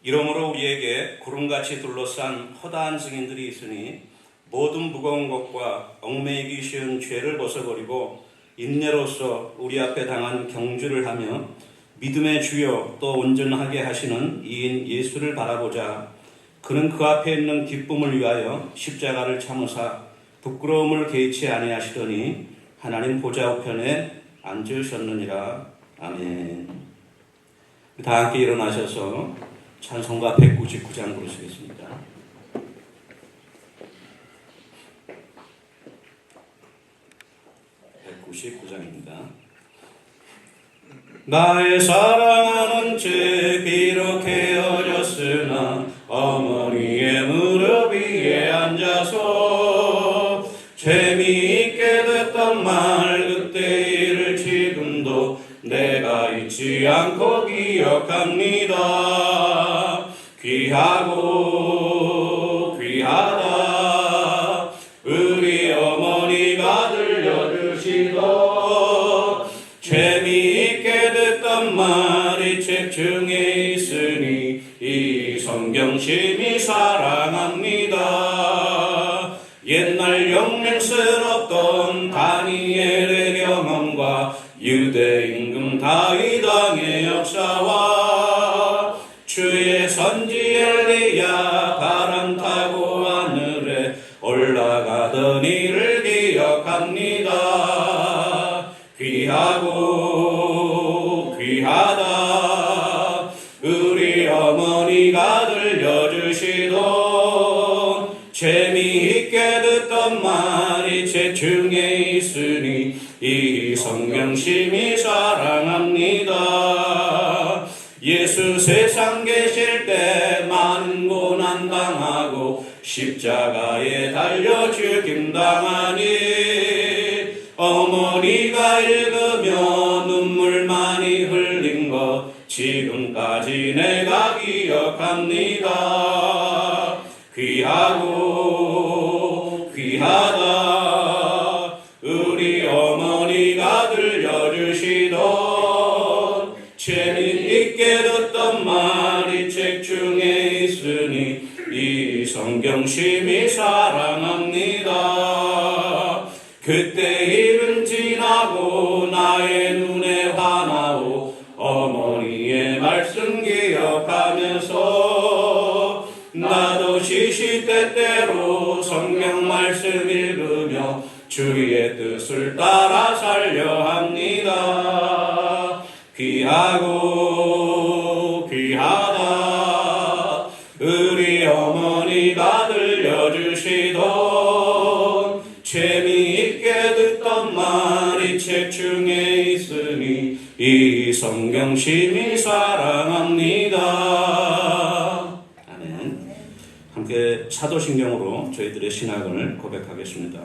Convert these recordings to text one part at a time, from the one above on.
이러므로 우리에게 구름같이 둘러싼 허다한 증인들이 있으니 모든 무거운 것과 얽매이기 쉬운 죄를 벗어버리고 인내로서 우리 앞에 당한 경주를 하며 믿음의 주여 또 온전하게 하시는 이인 예수를 바라보자. 그는 그 앞에 있는 기쁨을 위하여 십자가를 참으사 부끄러움을 개의치 아니하시더니 하나님 보좌 우편에 앉으셨느니라. 아멘. 다 함께 일어나셔서 찬송가 199장 부르시겠습니다. 나의 사랑하는 죄 비록 헤어졌으나 어머니의 무릎 위에 앉아서 재미있게 듣던 말 그때 일을 지금도 내가 잊지 않고 기억합니다. 귀하고 귀하다 우리 어머니가 들려주시던 재미있게 듣던 말이 책 중에 있으니 이 성경 심히 사랑합니다. 옛날 영맹스럽던 다니엘의 경험과 유대 임금 다윗 왕의 역사와 주의 선지 엘리야 바람 타고 하늘에 올라가던 일을 기억합니다. 귀하고 귀하다 우리 어머니가 들려주시던 재미있게 듣던 말이 책 중에 있으니 이 성경 심히 사랑합니다. 예수 세상 계실 때 많은 고난 당하고 십자가에 달려 죽임 당하니 어머니가 읽으며 눈물 많이 흘린 것 지금까지 내가 기억합니다. 귀하고 귀하다 우리 어머니가 들려주시던 재미있게 듣던 말이 책 중에 있으니 이 성경 심히 사랑합니다. 그때 일은 지나고 나의 눈에 화나오 어머니의 말씀 기억하면서 나도 시시때때로 성경 말씀 읽으며 주의 뜻을 따라 살려 합니다. 귀하고 귀하다 우리 어머니가 들려주시던 재미있게 듣던 말이 책 중에 있으니 이 성경 심히 사랑합니다. 아멘. 함께 사도신경으로 저희들의 신학을 고백하겠습니다.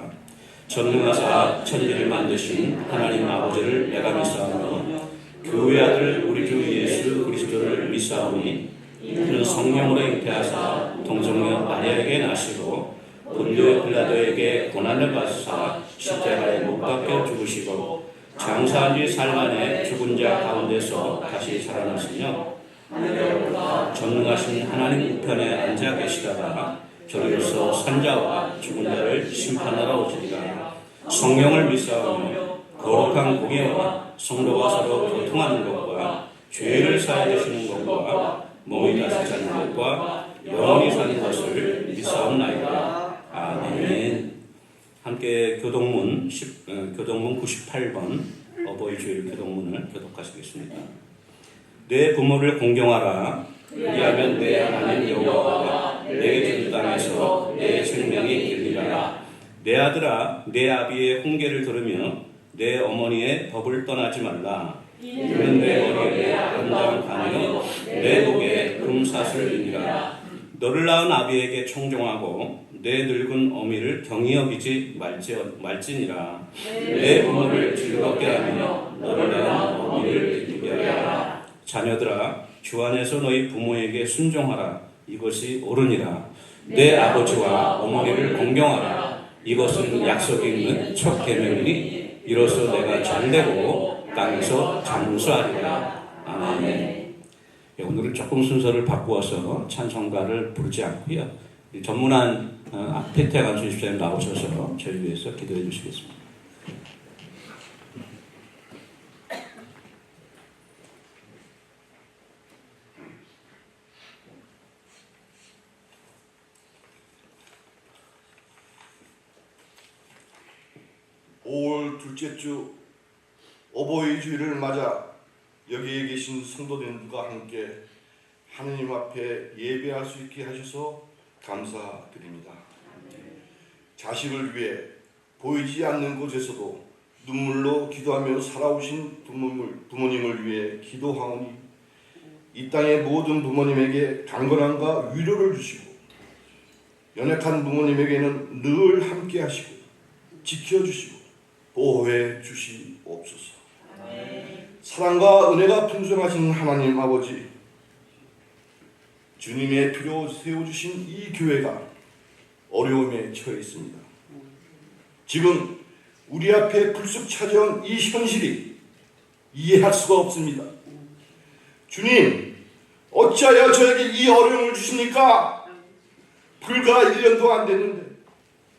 전능하사 천지를 만드신 하나님 아버지를 내가 믿사오며 교회 아들 우리 주 예수 그리스도를 믿사오니 그는 성령으로 잉태하사 동정녀 마리아에게 나시고 본디오 빌라도에게 고난을 받으사 십자가에 못 박혀 죽으시고 장사한 지 사흘 만에 죽은 자 가운데서 다시 살아나시며 전능하신 하나님 우편에 앉아 계시다가 저리로서 산자와 죽은 자를 심판하러 오시리라. 성령을 믿사오며 거룩한 공예와 성도가 서로 교통하는 것과 죄를 사해 주시는 것과 몸이 다시 사는 것과 영원히 사는 것을 믿사옵나이다. 아멘. 함께 교동문 98번 어버이 주일 교동문을 교독하시겠습니다. 내 부모를 공경하라. 그리하면 내 하나님 여호와가 내게 준 땅에서 내 생명이 길리라. 내 아들아, 내 아비의 훈계를 들으며 내 어머니의 법을 떠나지 말라. 이는 내 머리에 아름다운 가며 내 목에 금사슬이니라. 너를 낳은 아비에게 청종하고 내 늙은 어미를 경히 여기지 말지니라. 내 부모를 즐겁게 하며 너를 낳은 어미를 기쁘게 하라. 자녀들아, 주 안에서 너희 부모에게 순종하라. 이것이 옳으니라. 내 아버지와 어머니를 공경하라. 이것은 약속이 있는 첫 계명이니 이로써 내가 잘되고 땅에서 장수하리라. 아멘. 오늘은 조금 순서를 바꾸어서 찬송가를 부르지 않고요. 전문한 태태강 수집사님 나오셔서 저희 위해서 기도해 주시겠습니다. 올 둘째 주 어버이 주일을 맞아 여기에 계신 성도님들과 함께 하느님 앞에 예배할 수 있게 하셔서 감사드립니다. 자식을 위해 보이지 않는 곳에서도 눈물로 기도하며 살아오신 부모님을 위해 기도하오니 이 땅의 모든 부모님에게 강건함과 위로를 주시고 연약한 부모님에게는 늘 함께 하시고 지켜주시고 보호해 주시옵소서. 사랑과 은혜가 풍성하신 하나님 아버지, 주님의 피로 세워주신 이 교회가 어려움에 처해 있습니다. 지금 우리 앞에 불쑥 찾아온 이 현실이 이해할 수가 없습니다. 주님, 어찌하여 저에게 이 어려움을 주십니까? 불과 1년도 안 됐는데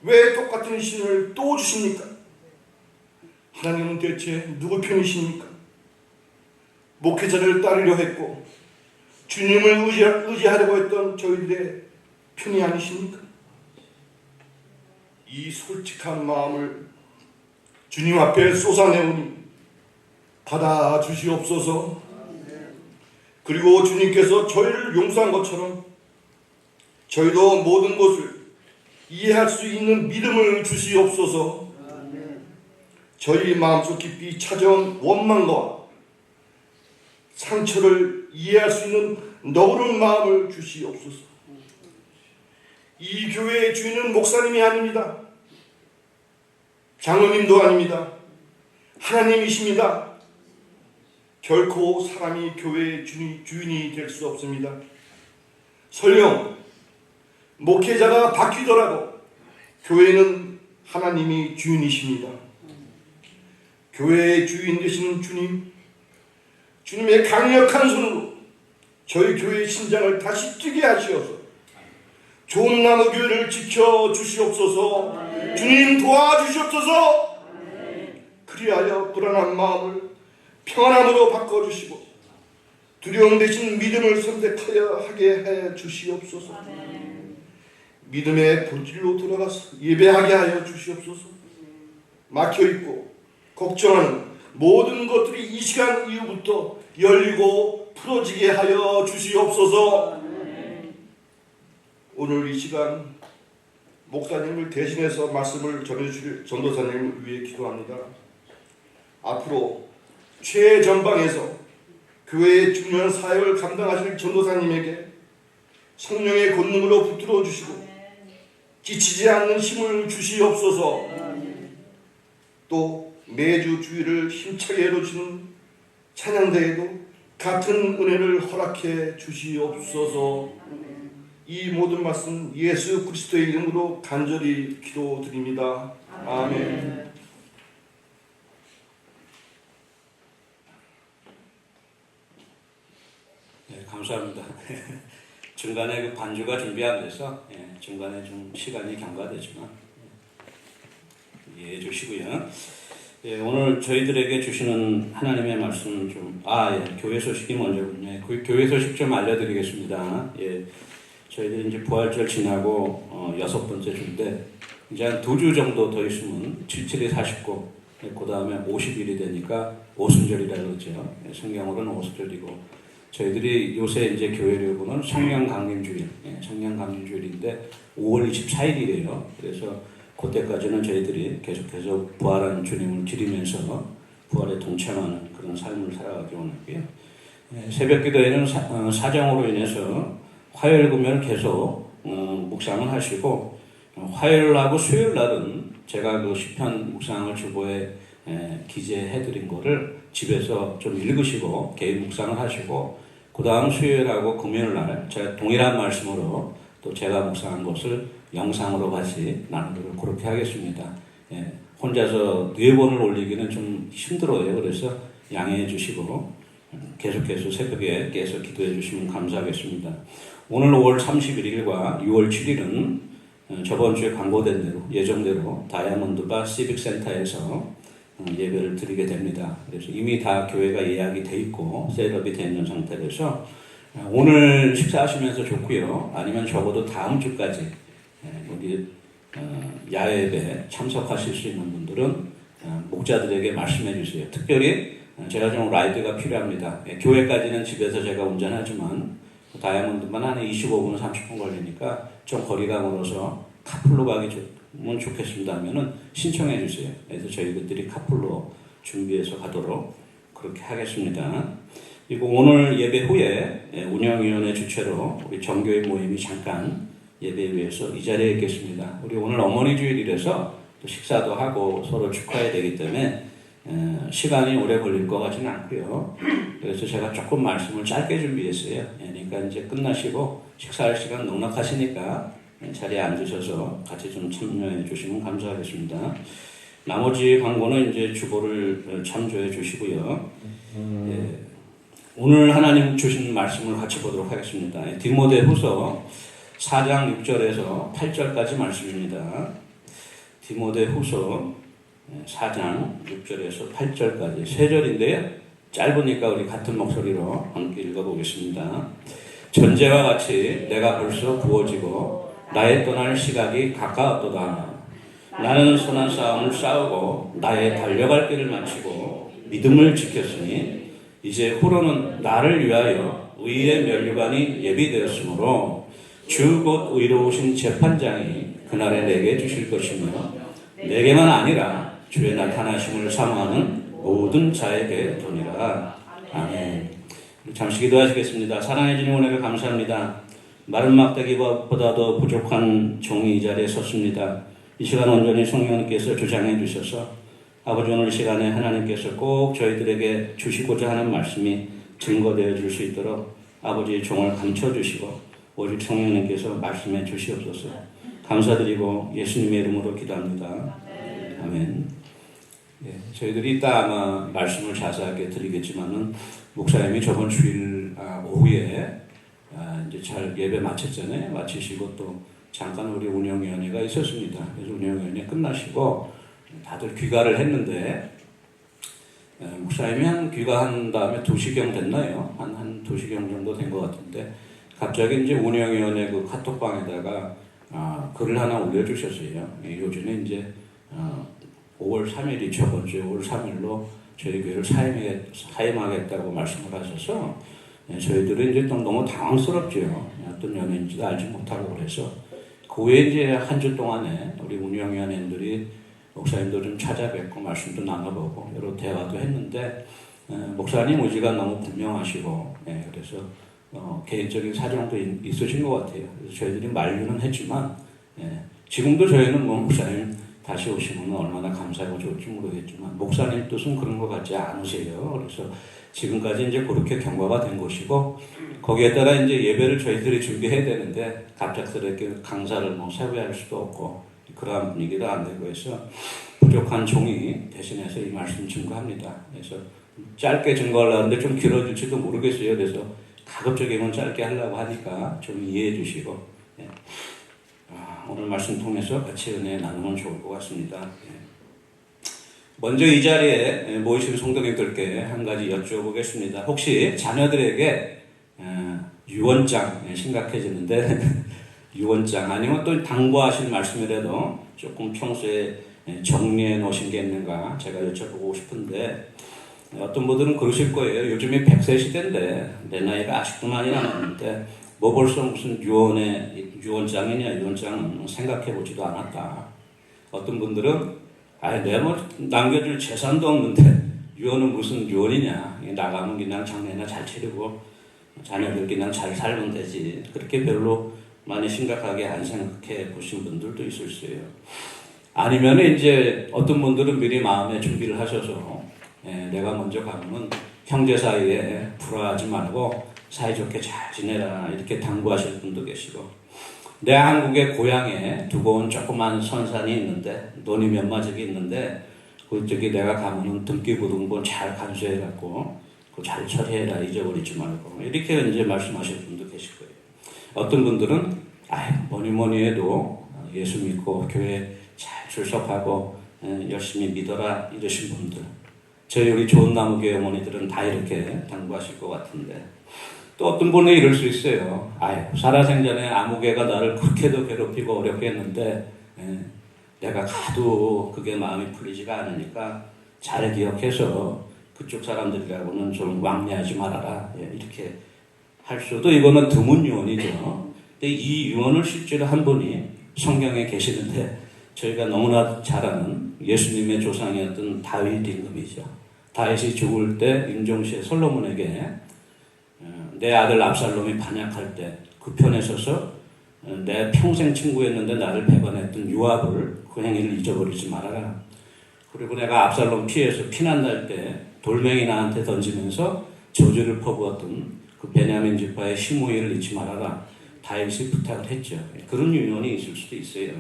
왜 똑같은 신을 또 주십니까? 하나님은 대체 누구 편이십니까? 목회자를 따르려 했고 주님을 의지하려고 했던 저희들의 편이 아니십니까? 이 솔직한 마음을 주님 앞에 쏟아내오니 받아주시옵소서. 그리고 주님께서 저희를 용서한 것처럼 저희도 모든 것을 이해할 수 있는 믿음을 주시옵소서. 저희 마음속 깊이 찾아온 원망과 상처를 이해할 수 있는 너그러운 마음을 주시옵소서. 이 교회의 주인은 목사님이 아닙니다. 장로님도 아닙니다. 하나님이십니다. 결코 사람이 교회의 주인이 될 수 없습니다. 설령 목회자가 바뀌더라도 교회는 하나님이 주인이십니다. 교회의 주인 되시는 주님, 주님의 강력한 손으로 저희 교회의 신장을 다시 뛰게 하시어서 좋은 나무 교회를 지켜주시옵소서. 주님 도와주시옵소서. 그리하여 불안한 마음을 평안함으로 바꿔주시고 두려움 대신 믿음을 선택하여 하게 해 주시옵소서. 믿음의 본질로 돌아가서 예배하게 하여 주시옵소서. 막혀있고 걱정하는 모든 것들이 이 시간 이후부터 열리고 풀어지게 하여 주시옵소서. 오늘 이 시간 목사님을 대신해서 말씀을 전해주실 전도사님을 위해 기도합니다. 앞으로 최전방에서 교회의 중요한 사역을 감당하실 전도사님에게 성령의 권능으로 붙들어 주시고 지치지 않는 힘을 주시옵소서. 또 매주 주일을 힘차게 이루어주는 찬양대에도 같은 은혜를 허락해 주시옵소서. 이 모든 말씀 예수 그리스도의 이름으로 간절히 기도드립니다. 아멘. 네, 감사합니다. 중간에 그 반주가 준비 안 돼서 중간에 좀 시간이 경과되지만 이해해 주시고요. 오늘 저희들에게 주시는 하나님의 말씀은 교회 소식이 먼저군요. 그 교회 소식 좀 알려드리겠습니다. 저희들이 이제 부활절 지나고 6번째 주인데 이제 한 2주 정도 더 있으면 77이 49, 그 다음에 50일이 되니까 오순절이라고 그러죠. 성경으로는 오순절이고 저희들이 요새 이제 교회력으로는 성령강림주일, 성령강림주일인데 5월 24일이래요. 그래서 그때까지는 저희들이 계속해서 부활한 주님을 기리면서 부활에 동참하는 그런 삶을 살아가기 원하고요. 새벽 기도에는 사정으로 인해서 화요일 금요일 계속 묵상을 하시고 화요일하고 수요일날은 제가 그 시편 묵상을 주보에 기재해드린 거를 집에서 좀 읽으시고 개인 묵상을 하시고 그 다음 수요일하고 금요일날 제가 동일한 말씀으로 또 제가 묵상한 것을 영상으로 같이 나누도록 그렇게 하겠습니다. 혼자서 4번을 올리기는 좀 힘들어요. 그래서 양해해 주시고 계속해서 새벽에 깨서 기도해 주시면 감사하겠습니다. 오늘 5월 31일과 6월 7일은 저번 주에 광고된 대로 예정대로 다이아몬드바 시빅센터에서 예배를 드리게 됩니다. 그래서 이미 다 교회가 예약이 돼 있고 셋업이 돼 있는 상태라서 오늘 식사하시면서 좋고요. 아니면 적어도 다음 주까지 우리 야외 예배 참석하실 수 있는 분들은 목자들에게 말씀해 주세요. 특별히 제가 좀 라이드가 필요합니다. 교회까지는 집에서 제가 운전하지만 다이아몬드만 한 25분, 30분 걸리니까 좀 거리가 멀어서 카풀로 가기 좋겠습니다 하면은 신청해 주세요. 그래서 저희들이 카풀로 준비해서 가도록 그렇게 하겠습니다. 그리고 오늘 예배 후에 운영위원회 주최로 우리 정교회 모임이 잠깐 예배에 위해서 이 자리에 있겠습니다. 우리 오늘 어머니 주일이라서 또 식사도 하고 서로 축하해야 되기 때문에 시간이 오래 걸릴 것 같지는 않고요. 그래서 제가 조금 말씀을 짧게 준비했어요. 그러니까 이제 끝나시고 식사할 시간 넉넉하시니까 자리에 앉으셔서 같이 좀 참여해 주시면 감사하겠습니다. 나머지 광고는 이제 주보를 참조해 주시고요. 오늘 하나님 주신 말씀을 같이 보도록 하겠습니다. 디모데후서 4장 6절에서 8절까지 말씀입니다. 디모데후서 4장 6절에서 8절까지 세 절인데요. 짧으니까 우리 같은 목소리로 함께 읽어보겠습니다. 전제와 같이 내가 벌써 부어지고 나의 떠날 시각이 가까웠도다. 나는 선한 싸움을 싸우고 나의 달려갈 길을 마치고 믿음을 지켰으니 이제 후로는 나를 위하여 의의 면류관이 예비되었으므로 주 곧 의로우신 재판장이 그날에 내게 주실 것이며 내게만 아니라 주의 나타나심을 사모하는 모든 자에게 도니라. 아멘. 잠시 기도하시겠습니다. 사랑해 주님 은혜를 감사합니다. 마른 막대기보다도 부족한 종이 이 자리에 섰습니다. 이 시간 온전히 성령님께서 주장해 주셔서 아버지 오늘 시간에 하나님께서 꼭 저희들에게 주시고자 하는 말씀이 증거되어 줄 수 있도록 아버지의 종을 감춰주시고 오직 성령님께서 말씀해 주시옵소서. 감사드리고 예수님의 이름으로 기도합니다. 아멘. 저희들이 이따 아마 말씀을 자세하게 드리겠지만은 목사님이 저번 주일 오후에 이제 잘 예배 마쳤잖아요. 마치시고 또 잠깐 우리 운영위원회가 있었습니다. 그래서 운영위원회 끝나시고 다들 귀가를 했는데 목사님이 한 귀가한 다음에 2시경 됐나요? 한 2시경 정도 된 것 같은데 갑자기 이제 운영위원회 그 카톡방에다가 글을 하나 올려주셨어요. 요즘에 이제 5월 3일이 저번 주에 5월 3일로 저희 교회를 사임하겠다고 말씀을 하셔서 저희들은 이제 또 너무 당황스럽죠. 어떤 연예인지도 알지 못하고 그래서 그 후에 이제 한 주 동안에 우리 운영위원회들이 목사님도 좀 찾아뵙고 말씀도 나눠보고 여러 대화도 했는데 목사님 의지가 너무 분명하시고 그래서 개인적인 사정도 있으신 것 같아요. 그래서 저희들이 만류는 했지만 지금도 저희는 뭐 목사님 다시 오시면 얼마나 감사하고 좋을지 모르겠지만 목사님 뜻은 그런 것 같지 않으세요. 그래서 지금까지 이제 그렇게 경과가 된 것이고 거기에 따라 이제 예배를 저희들이 준비해야 되는데 갑작스럽게 강사를 뭐 세워야 할 수도 없고 그러한 분위기도 안 되고 해서 부족한 종이 대신해서 이 말씀 증거합니다. 그래서 짧게 증거하려는데 좀 길어질지도 모르겠어요. 그래서 가급적이면 짧게 하려고 하니까 좀 이해해 주시고 오늘 말씀 통해서 같이 은혜 나누면 좋을 것 같습니다. 먼저 이 자리에 모이신 성도님들께 한 가지 여쭤보겠습니다. 혹시 자녀들에게 유언장 심각해지는데 유언장 아니면 또 당부하신 말씀이라도 조금 평소에 정리해 놓으신 게 있는가 제가 여쭤보고 싶은데 어떤 분들은 그러실 거예요. 요즘에 100세 시대인데 내 나이가 아직도 많이 남았는데 뭐 벌써 무슨 유언장이냐 유언장 생각해 보지도 않았다. 어떤 분들은 내가 뭐 남겨줄 재산도 없는데 유언은 무슨 유언이냐. 나가면 그냥 장례나 잘 치르고 자녀들 그냥 잘 살면 되지. 그렇게 별로 많이 심각하게 안 생각해 보신 분들도 있을 수 있어요. 아니면 이제 어떤 분들은 미리 마음의 준비를 하셔서 내가 먼저 가면 형제 사이에 불화하지 말고 사이좋게 잘 지내라 이렇게 당부하실 분도 계시고 내 한국의 고향에 두고 온 조그만 선산이 있는데 논이 몇 마적이 있는데 그쪽에 내가 가면은 등기부등본 잘 간수해갖고 그거 잘 처리해라, 잊어버리지 말고. 이렇게 이제 말씀하실 분도 계실 거예요. 어떤 분들은 뭐니 해도 예수 믿고 교회 잘 출석하고 열심히 믿어라 이러신 분들. 저희 우리 좋은 나무 교회 어머니들은 다 이렇게 당부하실 것 같은데, 또 어떤 분은 이럴 수 있어요. 살아생전에 아무개가 나를 그렇게도 괴롭히고 어렵게 했는데 내가 가도 그게 마음이 풀리지가 않으니까 잘 기억해서 그쪽 사람들이라고는 좀 왕래하지 말아라, 이렇게 할 수도, 이거는 드문 유언이죠. 근데 이 유언을 실제로 한 분이 성경에 계시는데, 저희가 너무나 잘 아는 예수님의 조상이었던 다윗 임금이죠. 다윗이 죽을 때 임종시에 솔로몬에게 내 아들 압살롬이 반역할 때 그 편에 서서 내 평생 친구였는데 나를 배반했던 요압을 그 행위를 잊어버리지 말아라. 그리고 내가 압살롬 피해서 피난 날 때 돌멩이 나한테 던지면서 저주를 퍼부었던 그 베냐민 지파의 시므이를 잊지 말아라. 다윗이 부탁을 했죠. 그런 유언이 있을 수도 있어요.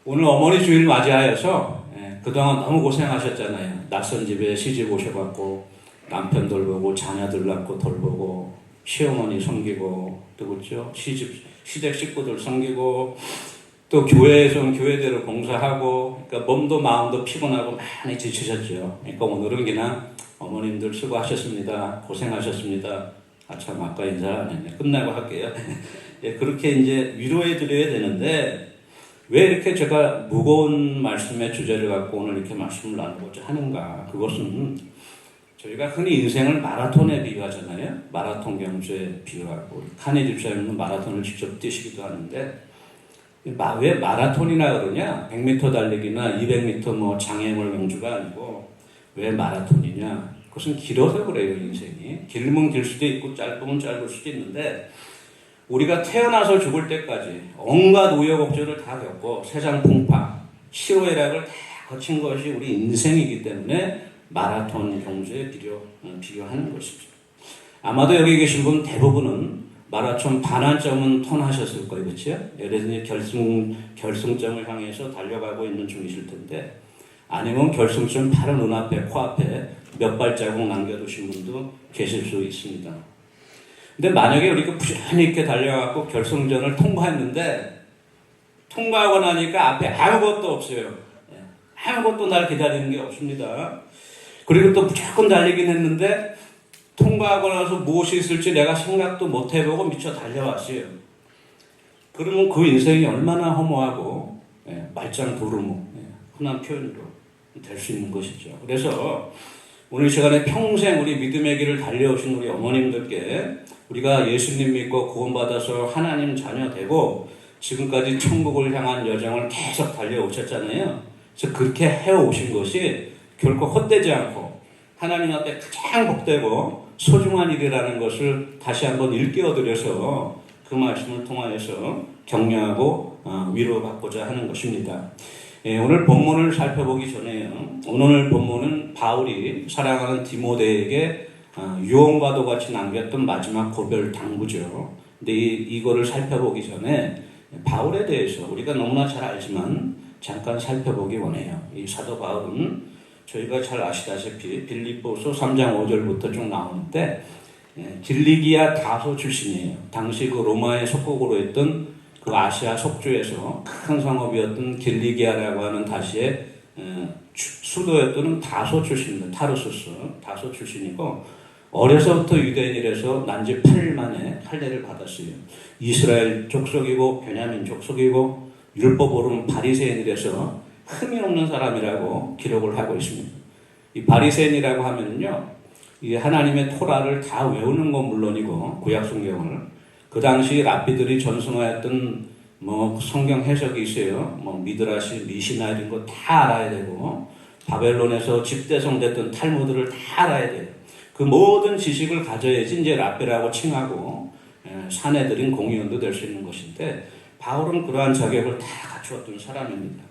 오늘 어머니 주일 맞이하여서 그동안 너무 고생하셨잖아요. 낯선 집에 시집 오셔갖고 남편 돌보고 자녀들 낳고 돌보고 시어머니 섬기고 또 그렇죠. 시댁 식구들 섬기고 또 교회에서 교회대로 봉사하고, 그러니까 몸도 마음도 피곤하고 많이 지치셨죠. 그러니까 오늘은 그냥 어머님들 수고하셨습니다. 고생하셨습니다. 참 아까 인사 안 했네. 끝나고 할게요. 그렇게 이제 위로해 드려야 되는데, 왜 이렇게 제가 무거운 말씀의 주제를 갖고 오늘 이렇게 말씀을 나누고자 하는가? 그것은 저희가 흔히 인생을 마라톤에 비유하잖아요. 마라톤 경주에 비유하고, 카네 집사님은 마라톤을 직접 뛰시기도 하는데, 왜 마라톤이나 그러냐? 100m 달리기나 200m 뭐 장애물 경주가 아니고 왜 마라톤이냐? 그것은 길어서 그래요, 인생이. 길면 길 수도 있고 짧으면 짧을 수도 있는데, 우리가 태어나서 죽을 때까지 온갖 우여곡절을 다 겪고 세상풍파, 희로애락을 다 거친 것이 우리 인생이기 때문에 마라톤 경주에 비교하는 것이죠. 아마도 여기 계신 분 대부분은 마라톤 반환점은 턴하셨을 거예요. 그렇죠? 예를 들어 결승점을 향해서 달려가고 있는 중이실 텐데, 아니면 결승점 바로 눈앞에, 코앞에 몇 발자국 남겨두신 분도 계실 수 있습니다. 근데 만약에 우리가 부지런히 이렇게 달려가고 결승전을 통과했는데, 통과하고 나니까 앞에 아무것도 없어요. 아무것도 날 기다리는 게 없습니다. 그리고 또 무조건 달리긴 했는데, 통과하고 나서 무엇이 있을지 내가 생각도 못 해보고 미쳐 달려왔어요. 그러면 그 인생이 얼마나 허무하고 말짱도루묵, 흔한 표현으로 될 수 있는 것이죠. 그래서 오늘 이 시간에 평생 우리 믿음의 길을 달려오신 우리 어머님들께, 우리가 예수님 믿고 구원받아서 하나님 자녀 되고 지금까지 천국을 향한 여정을 계속 달려오셨잖아요. 그래서 그렇게 해오신 것이 결코 헛되지 않고 하나님 앞에 가장 복되고 소중한 일이라는 것을 다시 한번 일깨워드려서 그 말씀을 통하여서 격려하고 위로받고자 하는 것입니다. 오늘 본문을 살펴보기 전에요. 오늘 본문은 바울이 사랑하는 디모데에게 유언과도 같이 남겼던 마지막 고별 당부죠. 근데 이거를 살펴보기 전에 바울에 대해서 우리가 너무나 잘 알지만 잠깐 살펴보기 원해요. 이 사도 바울은 저희가 잘 아시다시피 빌립보서 3장 5절부터 쭉 나오는데 길리기아 다소 출신이에요. 당시 그 로마의 속국으로 했던 그 아시아 속주에서 큰 성읍이었던 길리기아라고 하는 다시의 수도였던 다소 출신입니다. 타르수스 다소 출신이고, 어려서부터 유대인이라서 난지 8일 만에 할례를 받았어요. 이스라엘 족속이고 베냐민 족속이고 율법으로는 바리새인이라서 흠이 없는 사람이라고 기록을 하고 있습니다. 이 바리새인이라고 하면은요, 이 하나님의 토라를 다 외우는 건 물론이고 구약 성경을, 그 당시 랍비들이 전승하였던 뭐 성경 해석이 있어요. 뭐 미드라시, 미시나 이런 거 다 알아야 되고, 바벨론에서 집대성됐던 탈무드를 다 알아야 돼요. 그 모든 지식을 가져야지 이제 랍비라고 칭하고 사내들인 공의원도 될 수 있는 것인데, 바울은 그러한 자격을 다 갖추었던 사람입니다.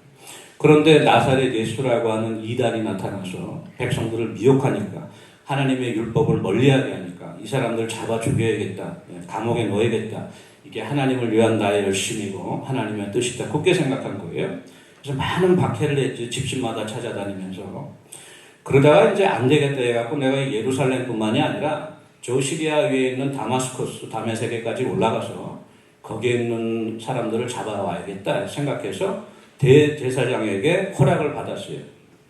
그런데 나사렛 예수라고 하는 이단이 나타나서 백성들을 미혹하니까, 하나님의 율법을 멀리하게 하니까 이 사람들 잡아 죽여야겠다, 감옥에 넣어야겠다, 이게 하나님을 위한 나의 열심이고 하나님의 뜻이다, 그렇게 생각한 거예요. 그래서 많은 박해를 했죠. 집집마다 찾아다니면서. 그러다가 이제 안 되겠다 해갖고 내가 예루살렘뿐만이 아니라 저 시리아 위에 있는 다마스커스, 다메섹에까지 올라가서 거기에 있는 사람들을 잡아와야겠다 생각해서 대제사장에게 허락을 받았어요.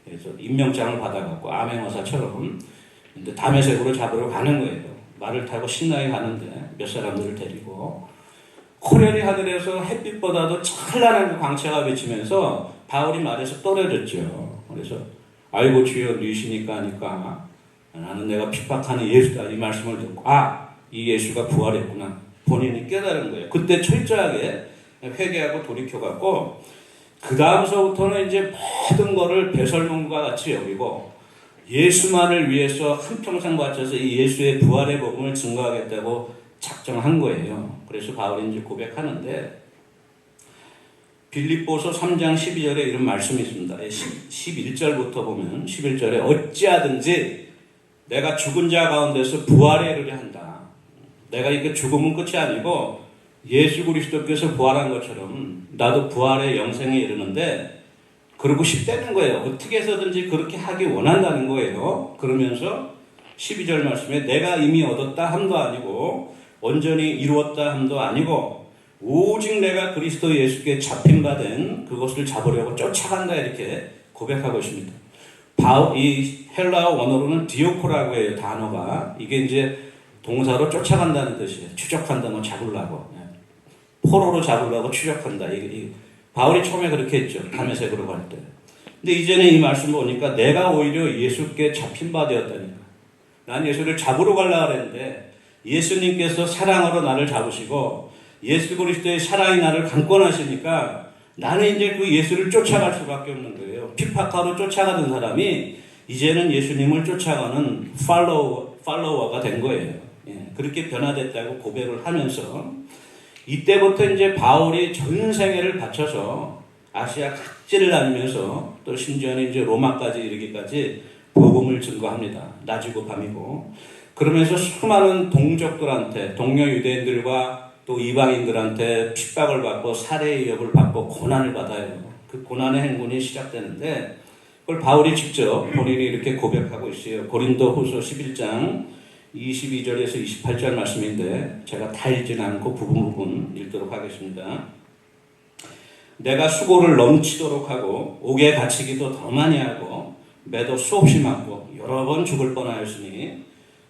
그래서 임명장을 받아갖고 아멘어사처럼 근데 다메섹으로 잡으러 가는 거예요. 말을 타고 신나게 가는데 몇 사람들을 데리고 코레리 하늘에서 햇빛보다도 찬란한 그 광채가 비치면서 바울이 말에서 떨어졌죠. 그래서 아이고 주여 누이시니까 하니까 나는 내가 핍박하는 예수다 이 말씀을 듣고 이 예수가 부활했구나 본인이 깨달은 거예요. 그때 철저하게 회개하고 돌이켜갖고 그 다음서부터는 이제 모든 거를 배설물과 같이 여기고 예수만을 위해서 한평생 바쳐서 이 예수의 부활의 복음을 증거하겠다고 작정한 거예요. 그래서 바울이 이제 고백하는데 빌립보서 3장 12절에 이런 말씀이 있습니다. 11절부터 보면 11절에 어찌하든지 내가 죽은 자 가운데서 부활에 이르려 한다. 내가 이게 죽음은 끝이 아니고 예수 그리스도께서 부활한 것처럼 나도 부활의 영생에 이르는데 그러고 싶다는 거예요. 어떻게 해서든지 그렇게 하기 원한다는 거예요. 그러면서 12절 말씀에 내가 이미 얻었다 함도 아니고 온전히 이루었다 함도 아니고 오직 내가 그리스도 예수께 잡힌 바 된 그것을 잡으려고 쫓아간다 이렇게 고백하고 있습니다. 이 헬라어 원어로는 디오코라고 해요. 단어가. 이게 이제 동사로 쫓아간다는 뜻이에요. 추적한다, 뭐 잡으려고. 포로로 잡으려고 추적한다. 바울이 처음에 그렇게 했죠. 다메섹으로 갈 때. 근데 이제는 이 말씀 보니까 내가 오히려 예수께 잡힌 바 되었다니까. 난 예수를 잡으러 가려고 했는데 예수님께서 사랑으로 나를 잡으시고 예수 그리스도의 사랑이 나를 강권하시니까 나는 이제 그 예수를 쫓아갈 수밖에 없는 거예요. 핍박하러 쫓아가던 사람이 이제는 예수님을 쫓아가는 팔로워가 된 거예요. 그렇게 변화됐다고 고백을 하면서 이때부터 이제 바울이 전 생애를 바쳐서 아시아 각지를 다니면서 또 심지어는 이제 로마까지 이르기까지 복음을 증거합니다. 낮이고 밤이고. 그러면서 수많은 동족들한테, 동료 유대인들과 또 이방인들한테 핍박을 받고 살해의 위협을 받고 고난을 받아요. 그 고난의 행군이 시작되는데 그걸 바울이 직접 본인이 이렇게 고백하고 있어요. 고린도 후서 11장 22절에서 28절 말씀인데 제가 다 읽지는 않고 부분 읽도록 하겠습니다. 내가 수고를 넘치도록 하고 옥에 갇히기도 더 많이 하고 매도 수없이 맞고 여러 번 죽을 뻔하였으니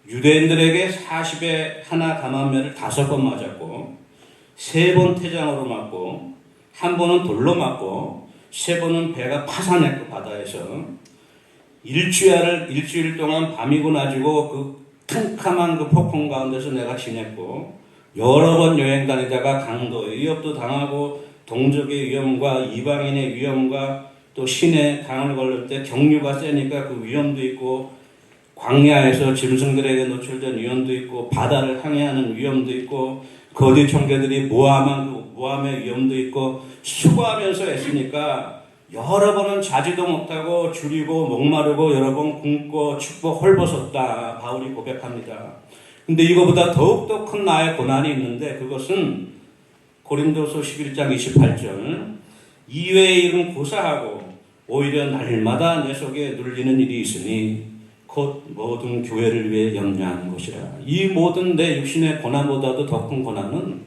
유대인들에게 40에 하나 감한매를 5번 맞았고 3번 태장으로 맞고 1번은 돌로 맞고 3번은 배가 파산했고 바다에서 일주일 동안 밤이고 낮이고 그 캄캄한 그 폭풍 가운데서 내가 지냈고 여러 번 여행 다니다가 강도의 위협도 당하고 동족의 위험과 이방인의 위험과 또 신의 강을 걸릴 때 경류가 세니까 그 위험도 있고 광야에서 짐승들에게 노출된 위험도 있고 바다를 항해하는 위험도 있고 거대 총개들이 모함의 위험도 있고 수고하면서 했으니까 여러 번은 자지도 못하고 줄이고 목마르고 여러 번 굶고 춥고 헐벗었다 바울이 고백합니다. 근데 이거보다 더욱더 큰 나의 고난이 있는데 그것은 고린도서 11장 28절 이외의 일은 고사하고 오히려 날마다 내 속에 눌리는 일이 있으니 곧 모든 교회를 위해 염려하는 것이라. 이 모든 내 육신의 고난보다도 더 큰 고난은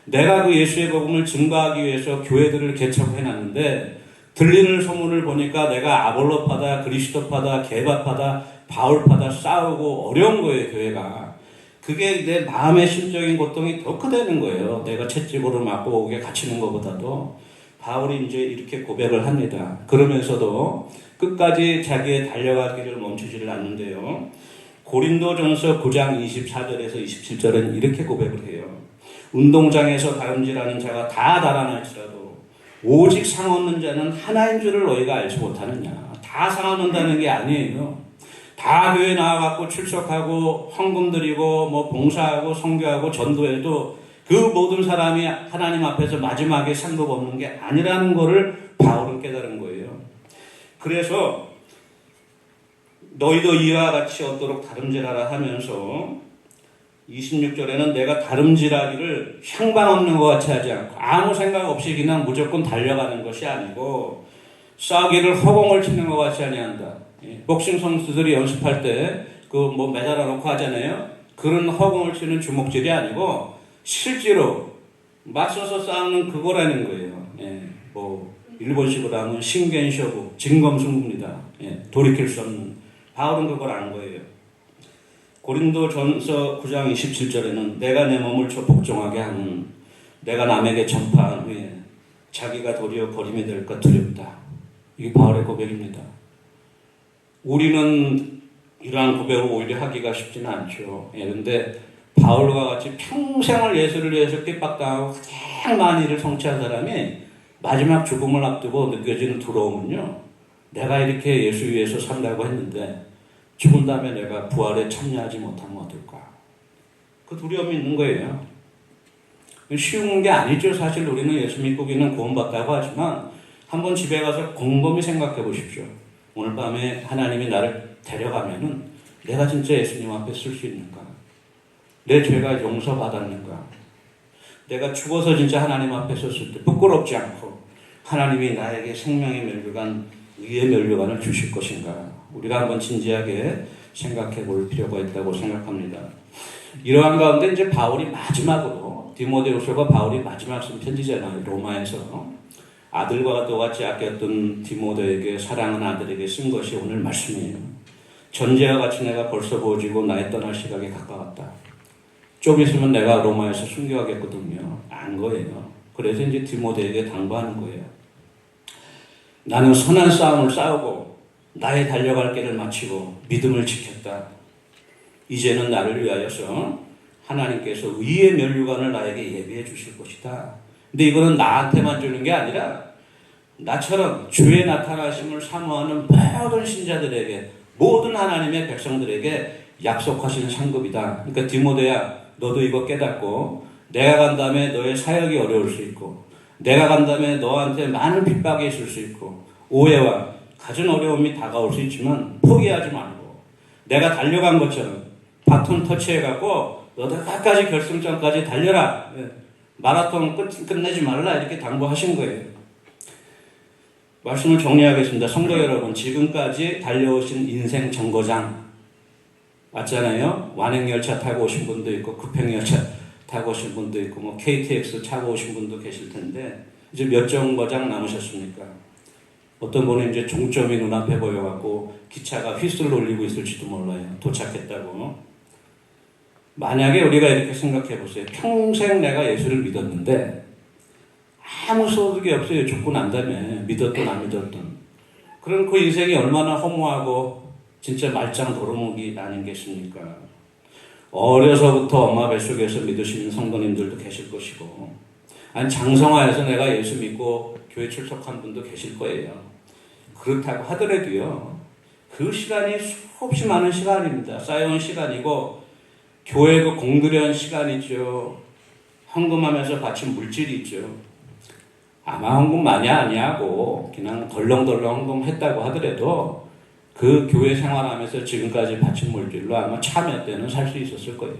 내가 그 예수의 복음을 증거하기 위해서 교회들을 개척해놨는데 들리는 소문을 보니까 내가 아볼로파다, 그리스도파다, 게바파다, 바울파다 싸우고 어려운 거예요, 교회가. 그게 내 마음의 심적인 고통이 더 크다는 거예요. 내가 채찍으로 맞고 옥에 갇히는 것보다도. 바울이 이제 이렇게 고백을 합니다. 그러면서도 끝까지 자기의 달려가기를 멈추지를 않는데요. 고린도전서 9장 24절에서 27절은 이렇게 고백을 해요. 운동장에서 다름질하는 자가 다 달아날지라도 오직 상 얻는 자는 하나인 줄을 너희가 알지 못하느냐. 다 상 얻는다는 게 아니에요. 다 교회 나와갖고 출석하고 헌금 드리고 뭐 봉사하고 선교하고 전도해도 그 모든 사람이 하나님 앞에서 마지막에 상급 없는 게 아니라는 것을 바울은 깨달은 거예요. 그래서 너희도 이와 같이 얻도록 다름질하라 하면서 26절에는 내가 다름질하기를 향방 없는 것 같이 하지 않고 아무 생각 없이 그냥 무조건 달려가는 것이 아니고 싸우기를 허공을 치는 것 같이 아니한다. 복싱 선수들이 연습할 때 그 뭐 매달아 놓고 하잖아요. 그런 허공을 치는 주먹질이 아니고 실제로 맞서서 싸우는 그거라는 거예요. 뭐 일본식으로 하면 신겐쇼부, 진검승부입니다. 돌이킬 수 없는. 바울은 그걸 아는 거예요. 고린도전서 9장 27절에는 내가 내 몸을 복종하게 하는 내가 남에게 전파한 후에 자기가 도리어 버림이 될까 두렵다. 이게 바울의 고백입니다. 우리는 이러한 고백을 오히려 하기가 쉽지는 않죠. 그런데 바울과 같이 평생을 예수를 위해서 핍박당하고 가장 많은 일을 성취한 사람이 마지막 죽음을 앞두고 느껴지는 두려움은요. 내가 이렇게 예수 위해서 산다고 했는데 죽은 다음에 내가 부활에 참여하지 못하면 어떨까. 그 두려움이 있는 거예요. 쉬운 게 아니죠. 사실 우리는 예수 믿고기는 구원받다고 하지만 한번 집에 가서 곰곰이 생각해 보십시오. 오늘 밤에 하나님이 나를 데려가면은 내가 진짜 예수님 앞에 쓸 수 있는가? 내 죄가 용서받았는가? 내가 죽어서 진짜 하나님 앞에 섰을 때 부끄럽지 않고 하나님이 나에게 생명의 면류관, 의의 면류관을 주실 것인가? 우리가 한번 진지하게 생각해 볼 필요가 있다고 생각합니다. 이러한 가운데 이제 바울이 마지막으로 디모데후서가 바울이 마지막 쓴 편지잖아요. 로마에서 아들과 똑같이 아꼈던 디모데에게 사랑하는 아들에게 쓴 것이 오늘 말씀이에요. 전제와 같이 내가 벌써 보여지고 나의 떠날 시각에 가까웠다. 좀 있으면 내가 로마에서 순교하겠거든요. 안 거예요. 그래서 이제 디모데에게 당부하는 거예요. 나는 선한 싸움을 싸우고 나의 달려갈 길을 마치고 믿음을 지켰다. 이제는 나를 위하여서 하나님께서 의의 면류관을 나에게 예비해 주실 것이다. 근데 이거는 나한테만 주는 게 아니라 나처럼 주의 나타나심을 사모하는 모든 신자들에게, 모든 하나님의 백성들에게 약속하신 상급이다. 그러니까 디모데야, 너도 이거 깨닫고 내가 간 다음에 너의 사역이 어려울 수 있고 내가 간 다음에 너한테 많은 핍박이 있을 수 있고 오해와 갖은 어려움이 다가올 수 있지만 포기하지 말고 내가 달려간 것처럼 바톤 터치해갖고 너도 끝까지 결승점까지 달려라. 마라톤 끝내지 말라. 이렇게 당부하신 거예요. 말씀을 정리하겠습니다. 성도 여러분, 지금까지 달려오신 인생 정거장 맞잖아요. 완행열차 타고 오신 분도 있고 급행열차 타고 오신 분도 있고 뭐 KTX 타고 오신 분도 계실 텐데 이제 몇 정거장 남으셨습니까? 어떤 분은 이제 종점이 눈앞에 보여갖고 기차가 휘슬을 올리고 있을지도 몰라요. 도착했다고. 만약에 우리가 이렇게 생각해 보세요. 평생 내가 예수를 믿었는데 아무 소득이 없어요. 죽고 난 다음에 믿었든 안 믿었든. 그럼 그 인생이 얼마나 허무하고 진짜 말짱 도루묵이 아니겠습니까? 어려서부터 엄마 뱃속에서 믿으시는 성도님들도 계실 것이고 아니 장성화에서 내가 예수 믿고 교회 출석한 분도 계실 거예요. 그렇다고 하더라도요. 그 시간이 수없이 많은 시간입니다. 쌓여온 시간이고 교회 그 공들여온 시간이죠. 헌금하면서 바친 물질이 있죠. 아마 헌금 많이 아니하고 그냥 덜렁덜렁 헌금했다고 하더라도 그 교회 생활하면서 지금까지 바친 물질로 아마 차 몇 대는 살 수 있었을 거예요.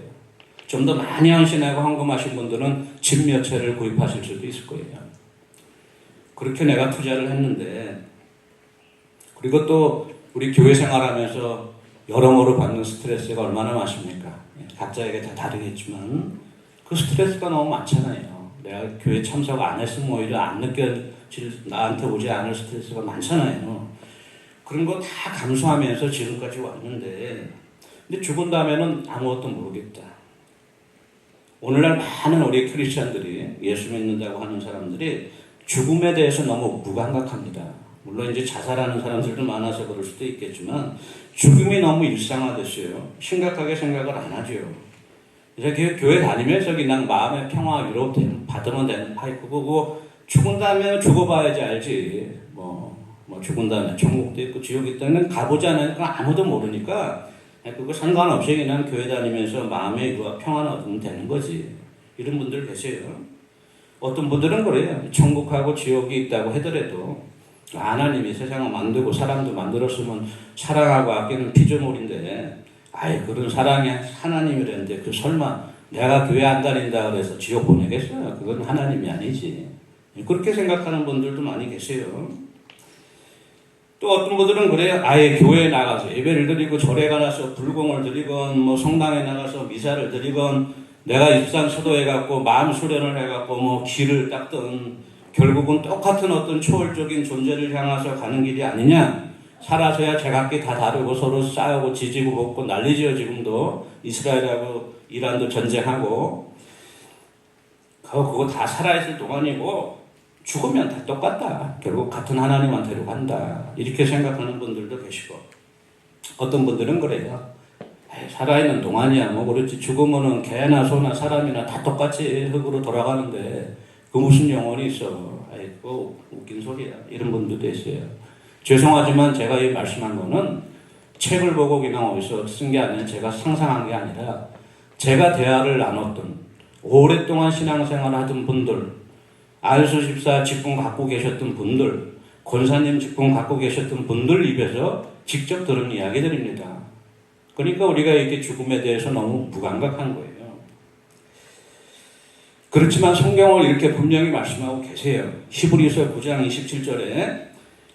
좀 더 많이 헌신하고 헌금하신 분들은 집 몇 채를 구입하실 수도 있을 거예요. 그렇게 내가 투자를 했는데 그리고 또 우리 교회 생활하면서 여러모로 받는 스트레스가 얼마나 많습니까? 각자에게 다 다르겠지만 그 스트레스가 너무 많잖아요. 내가 교회 참석 안 했으면 오히려 안 느껴질, 나한테 오지 않을 스트레스가 많잖아요. 그런 거 다 감수하면서 지금까지 왔는데 근데 죽은 다음에는 아무것도 모르겠다. 오늘날 많은 우리 크리스찬들이 예수 믿는다고 하는 사람들이 죽음에 대해서 너무 무감각합니다. 물론 이제 자살하는 사람들도 많아서 그럴 수도 있겠지만 죽음이 너무 일상화됐어요. 심각하게 생각을 안 하죠. 그래서 교회 다니면서 그냥 마음의 평화 위로 받으면 되는 파이프고 죽은 다음에 죽어봐야지 알지. 뭐 죽은 다음에 천국도 있고 지옥이 있다는 가보지 않으니까 아무도 모르니까 그거 상관없이 그냥 교회 다니면서 마음의 위로와 평화를 얻으면 되는 거지. 이런 분들 계세요. 어떤 분들은 그래요. 천국하고 지옥이 있다고 하더라도 하나님이 세상을 만들고 사람도 만들었으면 사랑하고 아끼는 피조물인데 아이 그런 사랑이 하나님이라는데 그 설마 내가 교회 안 다닌다 그래서 지옥 보내겠어요? 그건 하나님이 아니지. 그렇게 생각하는 분들도 많이 계세요. 또 어떤 분들은 그래요. 아예 교회에 나가서 예배를 드리고 절에 가서 불공을 드리건 뭐 성당에 나가서 미사를 드리건 내가 입산수도해갖고 마음 수련을 해갖고 뭐 길을 닦든 결국은 똑같은 어떤 초월적인 존재를 향해서 가는 길이 아니냐. 살아서야 제각기 다 다르고 서로 싸우고 지지고 볶고 난리지요. 지금도 이스라엘하고 이란도 전쟁하고 그거 다 살아있을 동안이고 죽으면 다 똑같다. 결국 같은 하나님한테로 간다. 이렇게 생각하는 분들도 계시고 어떤 분들은 그래요. 살아있는 동안이야 뭐 그렇지 죽으면은 개나 소나 사람이나 다 똑같이 흙으로 돌아가는데 그 무슨 영혼이 있어. 아이고 웃긴 소리야. 이런 분들도 있어요. 죄송하지만 제가 이 말씀한 거는 책을 보고 그냥 어디서 쓴 게 아니라 제가 상상한 게 아니라 제가 대화를 나눴던 오랫동안 신앙생활을 하던 분들, 안수 집사 직분 갖고 계셨던 분들, 권사님 직분 갖고 계셨던 분들 입에서 직접 들은 이야기들입니다. 그러니까 우리가 이렇게 죽음에 대해서 너무 무감각한 거예요. 그렇지만 성경을 이렇게 분명히 말씀하고 계세요. 히브리서 9장 27절에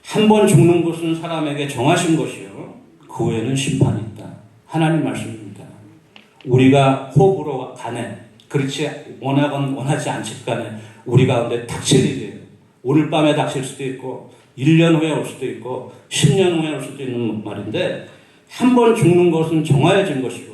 한 번 죽는 것은 사람에게 정하신 것이요 그 후에는 심판이 있다. 하나님 말씀입니다. 우리가 호흡으로 간에 그렇지 원하건 원하지 않지 간에 우리 가운데 닥칠 일이에요. 오늘 밤에 닥칠 수도 있고 1년 후에 올 수도 있고 10년 후에 올 수도 있는 말인데 한 번 죽는 것은 정하여진 것이고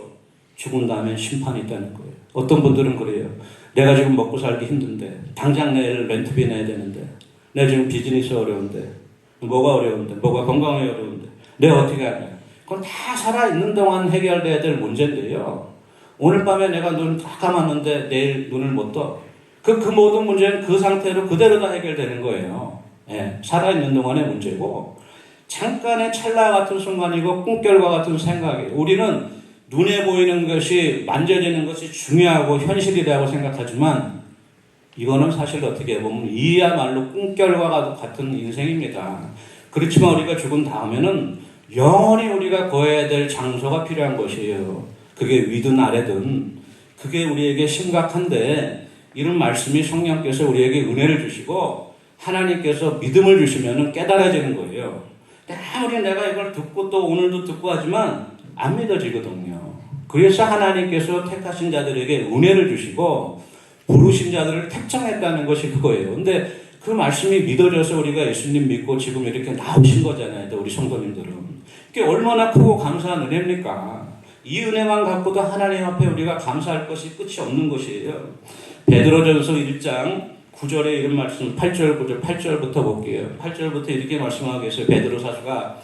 죽은 다음에 심판이 있다는 거예요. 어떤 분들은 그래요. 내가 지금 먹고 살기 힘든데 당장 내일 렌트비 내야 되는데 내가 지금 비즈니스 어려운데 뭐가 어려운데 뭐가 건강에 어려운데 내가 어떻게 하냐. 그건 다 살아있는 동안 해결돼야 될 문제인데요. 오늘 밤에 내가 눈을 다 감았는데 내일 눈을 못 떠. 그 모든 문제는 그 상태로 그대로 다 해결되는 거예요. 예, 살아있는 동안의 문제고 잠깐의 찰나 같은 순간이고 꿈결과 같은 생각이에요. 우리는 눈에 보이는 것이 만져지는 것이 중요하고 현실이라고 생각하지만 이거는 사실 어떻게 보면 이야말로 꿈결과 같은 인생입니다. 그렇지만 우리가 죽은 다음에는 영원히 우리가 거해야 될 장소가 필요한 것이에요. 그게 위든 아래든 그게 우리에게 심각한데 이런 말씀이 성령께서 우리에게 은혜를 주시고 하나님께서 믿음을 주시면 깨달아지는 거예요. 아무리 내가 이걸 듣고 또 오늘도 듣고 하지만 안 믿어지거든요. 그래서 하나님께서 택하신 자들에게 은혜를 주시고 부르신 자들을 택정했다는 것이 그거예요. 근데 그 말씀이 믿어져서 우리가 예수님 믿고 지금 이렇게 나오신 거잖아요. 우리 성도님들은. 이게 얼마나 크고 감사한 은혜입니까? 이 은혜만 갖고도 하나님 앞에 우리가 감사할 것이 끝이 없는 것이에요. 베드로전서 1장 9절에 이런 말씀 8절 9절 8절부터 볼게요. 8절부터 이렇게 말씀하고 계세요. 베드로 사도가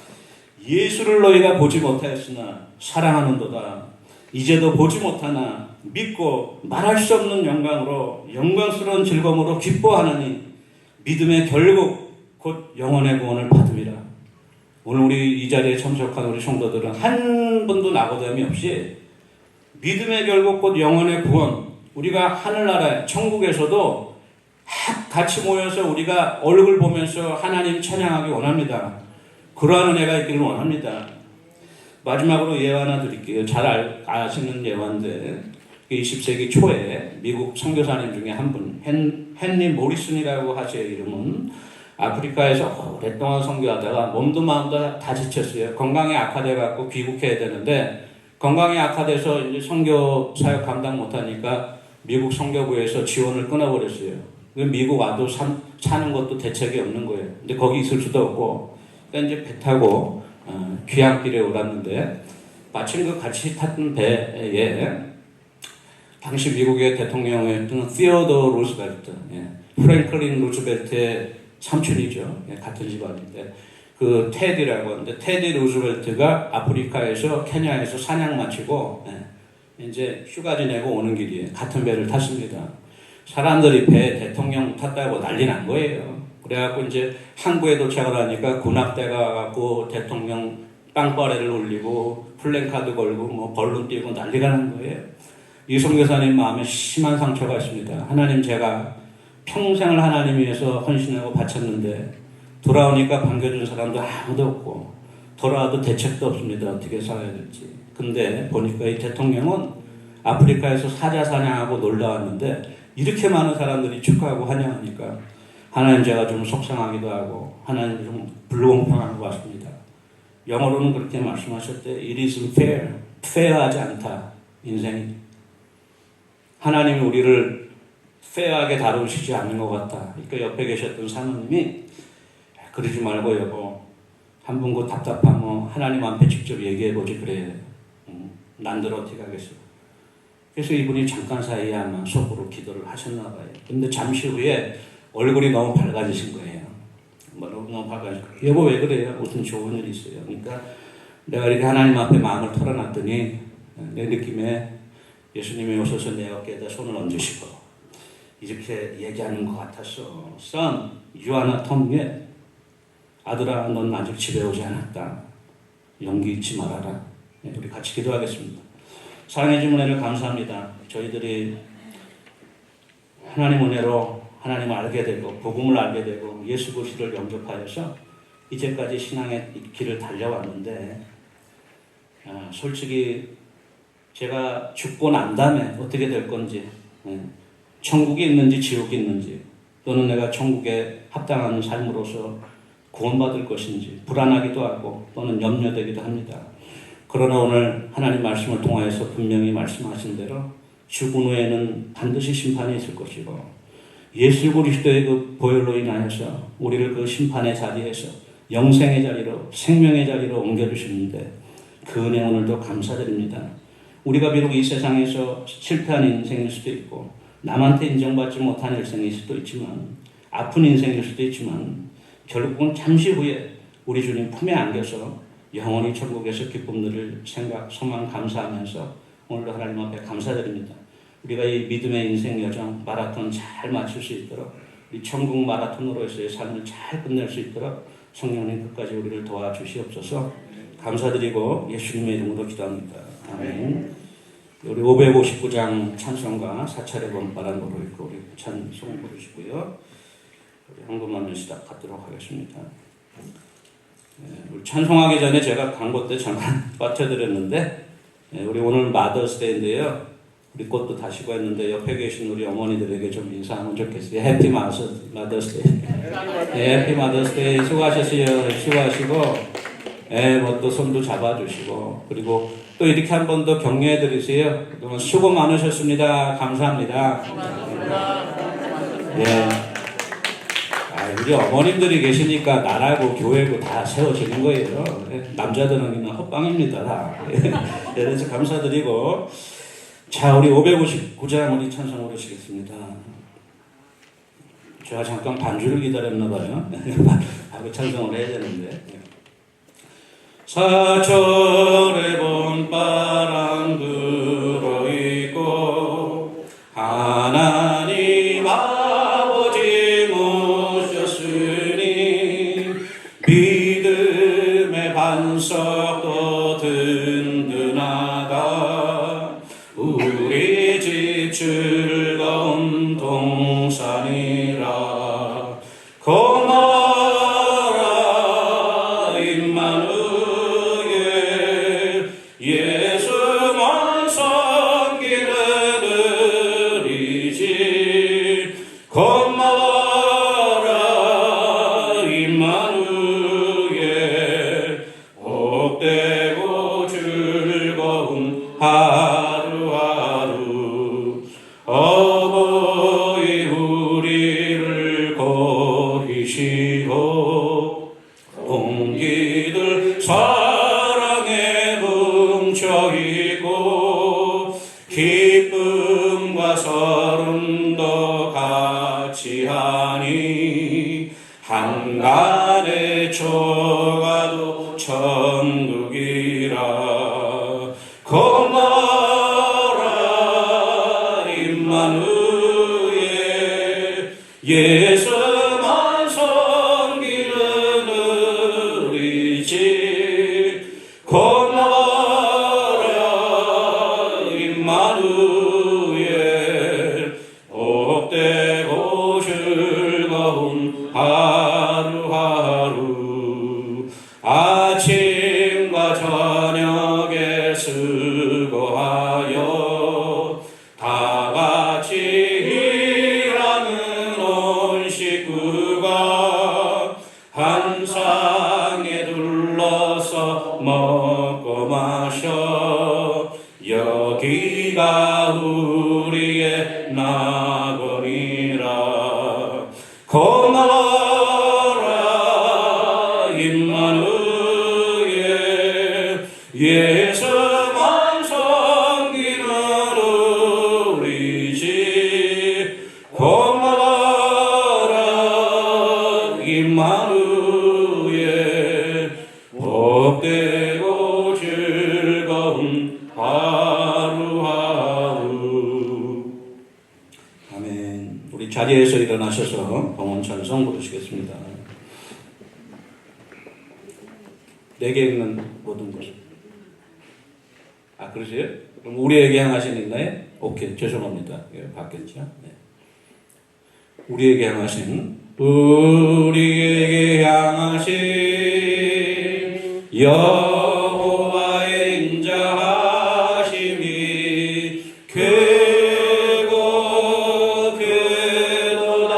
예수를 너희가 보지 못하였으나 사랑하는도다. 이제도 보지 못하나 믿고 말할 수 없는 영광으로 영광스러운 즐거움으로 기뻐하느니 믿음의 결국 곧 영혼의 구원을 받음이라. 오늘 우리 이 자리에 참석한 우리 성도들은 한 번도 낙오됨이 없이 믿음의 결국 곧 영혼의 구원, 우리가 하늘나라에 천국에서도 같이 모여서 우리가 얼굴 보면서 하나님 찬양하기 원합니다. 그러한 은혜가 있기를 원합니다. 마지막으로 예화 하나 드릴게요. 잘 아시는 예화인데 20세기 초에 미국 선교사님 중에 한 분, 헨리 모리슨이라고 하세요. 이름은 아프리카에서 오랫동안 선교하다가 몸도 마음도 다 지쳤어요. 건강이 악화돼갖고 귀국해야 되는데 건강이 악화돼서 이제 선교 사역 감당 못하니까 미국 선교부에서 지원을 끊어버렸어요. 미국 와도 사는 것도 대책이 없는 거예요. 근데 거기 있을 수도 없고 그러니까 이제 배 타고 귀향길에 오랐는데 마침 그 같이 탔던 배에 당시 미국의 대통령이었던 시어더 루즈벨트, 프랭클린 루즈벨트의 삼촌이죠. 같은 집안인데 그 테디라고 하는데 테디 루즈벨트가 아프리카에서 케냐에서 사냥 마치고 이제 휴가 지내고 오는 길이에요. 같은 배를 탔습니다. 사람들이 배 대통령 탔다고 난리 난 거예요. 그래갖고 이제 항구에 도착을 하니까 군악대가 와갖고 대통령 빵빠레를 올리고 플랜카드 걸고 뭐 벌룬 띄고 난리가 난 거예요. 이 선교사님 마음에 심한 상처가 있습니다. 하나님, 제가 평생을 하나님 위해서 헌신하고 바쳤는데 돌아오니까 반겨준 사람도 아무도 없고 돌아와도 대책도 없습니다. 어떻게 살아야 될지. 근데 보니까 이 대통령은 아프리카에서 사자 사냥하고 놀러 왔는데 이렇게 많은 사람들이 축하하고 환영하니까 하나님, 제가 좀 속상하기도 하고 하나님 좀 불공평한 것 같습니다. 영어로는 그렇게 말씀하셨대. It isn't fair. 페어하지 않다. 인생이. 하나님이 우리를 페어하게 다루시지 않는 것 같다. 그러니까 옆에 계셨던 사모님이 그러지 말고 여보, 한 번 그 답답하면 하나님 앞에 직접 얘기해보지 그래. 난들 어떻게 하겠어. 그래서 이분이 잠깐 사이에 아마 속으로 기도를 하셨나 봐요. 근데 잠시 후에 얼굴이 너무 밝아지신 거예요. 너무 밝아지고 여보 왜 그래요? 무슨 좋은 일 있어요? 그러니까 내가 이렇게 하나님 앞에 마음을 털어놨더니 내 느낌에 예수님이 오셔서 내 어깨에다 손을 얹으시고 이렇게 얘기하는 것 같았어. Son, you are not home yet. 아들아, 넌 아직 집에 오지 않았다. 용기 잊지 말아라. 우리 같이 기도하겠습니다. 사랑해 주신 은혜를 감사합니다. 저희들이 하나님 은혜로 하나님을 알게 되고 복음을 알게 되고 예수 그리스도를 영접하여서 이제까지 신앙의 길을 달려왔는데 솔직히 제가 죽고 난 다음에 어떻게 될 건지 천국이 있는지 지옥이 있는지 또는 내가 천국에 합당한 삶으로서 구원받을 것인지 불안하기도 하고 또는 염려되기도 합니다. 그러나 오늘 하나님 말씀을 통하여서 분명히 말씀하신 대로 죽은 후에는 반드시 심판이 있을 것이고 예수 그리스도의 그 보혈로 인하여서 우리를 그 심판의 자리에서 영생의 자리로 생명의 자리로 옮겨주시는데 그 은혜 오늘도 감사드립니다. 우리가 비록 이 세상에서 실패한 인생일 수도 있고 남한테 인정받지 못한 일생일 수도 있지만 아픈 인생일 수도 있지만 결국은 잠시 후에 우리 주님 품에 안겨서 영원히 천국에서 기쁨 누릴 생각, 소망 감사하면서 오늘도 하나님 앞에 감사드립니다. 우리가 이 믿음의 인생 여정 마라톤 잘 마칠 수 있도록 우리 천국 마라톤으로서의 삶을 잘 끝낼 수 있도록 성령님 끝까지 우리를 도와주시옵소서. 감사드리고 예수님의 이름으로 기도합니다. 아멘. 우리 559장 찬송가 사찰의 번바람 노로 있고 우리 찬송 부르시고요. 우리 한국만을 시작하도록 하겠습니다. 우리 찬송하기 전에 제가 광고 때 잠깐 빠뜨렸는데 우리 오늘 마더스데이인데요. 우리 꽃도 다시고 했는데 옆에 계신 우리 어머니들에게 좀 인사하면 좋겠어요. 해피 마더스데이. 해피 마더스데이. 수고하셨어요. 수고하시고 뭐 또 손도 잡아주시고 그리고 또 이렇게 한 번 더 격려해 드리세요. 그동안 수고 많으셨습니다. 감사합니다. 예. 우리 어머님들이 계시니까 나라고 교회고 다 세워지는 거예요. 남자들은 그냥 헛방입니다. 다. 그래서 감사드리고 자 우리 559장 우리 찬송 부르시겠습니다. 제가 잠깐 반주를 기다렸나 봐요. 하고 찬송을 해야 되는데 사철의 봄바람 불어있고 하나님 아버지 모셨으니 믿음의 반석도 든든하다 우리 집 즐거운 동산이라 고마워라 임마누엘 예수만 섬기는 우리지 고마워라 임마누엘 복되고 즐거운 하루하루 어버이 우리를 고히시고 공기들 사랑에 뭉쳐있고 기쁨과 서름도 같이하니 한간의 초가도 천국이라 고마워라 임마누엘 예수만 섬기는 우리 집 고마워라 임마누엘 복되고 즐거운 하루하루 아침과 저녁에 하셔 여기가 우리의 낙원이라. 고마워라 임마누엘 예수만 섬기는 우리 집. 고마워라 임마누엘 복되고 즐거운 하루하루. 아멘. 우리 자리에서 일어나셔서 봉헌 찬송 부르시겠습니다. 내게 읽는 모든 것을. 그러세요? 그럼 우리에게 향하신 있나요? 오케이, 죄송합니다. 예, 바뀌었죠? 네. 우리에게 향하신 여호와의 인자하심이 궤고 궤도다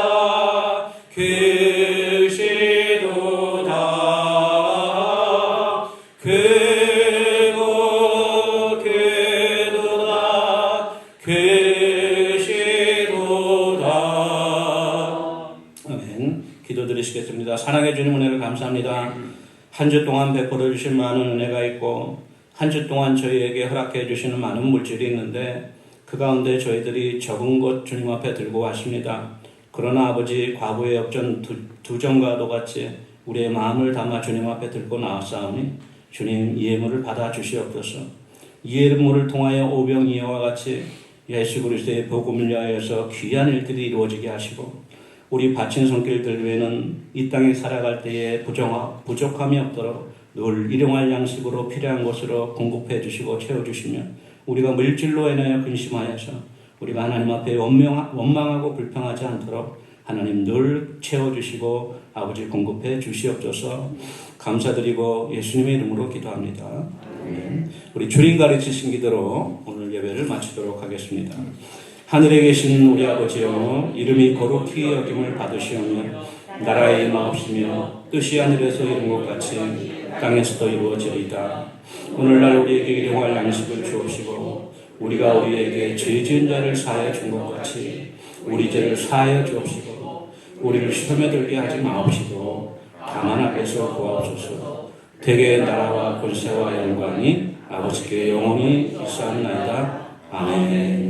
궤시도다 궤고 궤도다 궤시도다. 아멘. 기도드리시겠습니다. 사랑해 주님 은혜를 감사합니다. 한 주 동안 베풀어 주신 많은 은혜가 있고 한 주 동안 저희에게 허락해 주시는 많은 물질이 있는데 그 가운데 저희들이 적은 것 주님 앞에 들고 왔습니다. 그러나 아버지 과부의 역전 두 정과도 같이 우리의 마음을 담아 주님 앞에 들고 나왔사오니 주님 이 예물을 받아 주시옵소서. 이 예물을 통하여 오병이어와 같이 예수 그리스도의 복음을 위하여서 귀한 일들이 이루어지게 하시고 우리 바친 손길들 외에는 이 땅에 살아갈 때에 부족함이 없도록 늘 일용할 양식으로 필요한 것으로 공급해 주시고 채워주시며 우리가 물질로 인하여 근심하여서 우리가 하나님 앞에 원망하고 불평하지 않도록 하나님 늘 채워주시고 아버지 공급해 주시옵소서. 감사드리고 예수님의 이름으로 기도합니다. 아멘. 우리 주님 가르치신 기도로 오늘 예배를 마치도록 하겠습니다. 하늘에 계신 우리 아버지여 이름이 거룩히 여김을 받으시오며 나라의 임하옵시며 뜻이 하늘에서 이룬 것 같이 땅에서도 이루어지리이다. 오늘날 우리에게 일용할 양식을 주옵시고 우리가 우리에게 죄 지은 자를 사하여 준 것 같이 우리 죄를 사하여 주옵시고 우리를 시험에 들게 하지 마옵시고 다만 앞에서 구하옵소서. 대개의 나라와 권세와 영광이 아버지께 영원히 있사옵나이다. 아멘.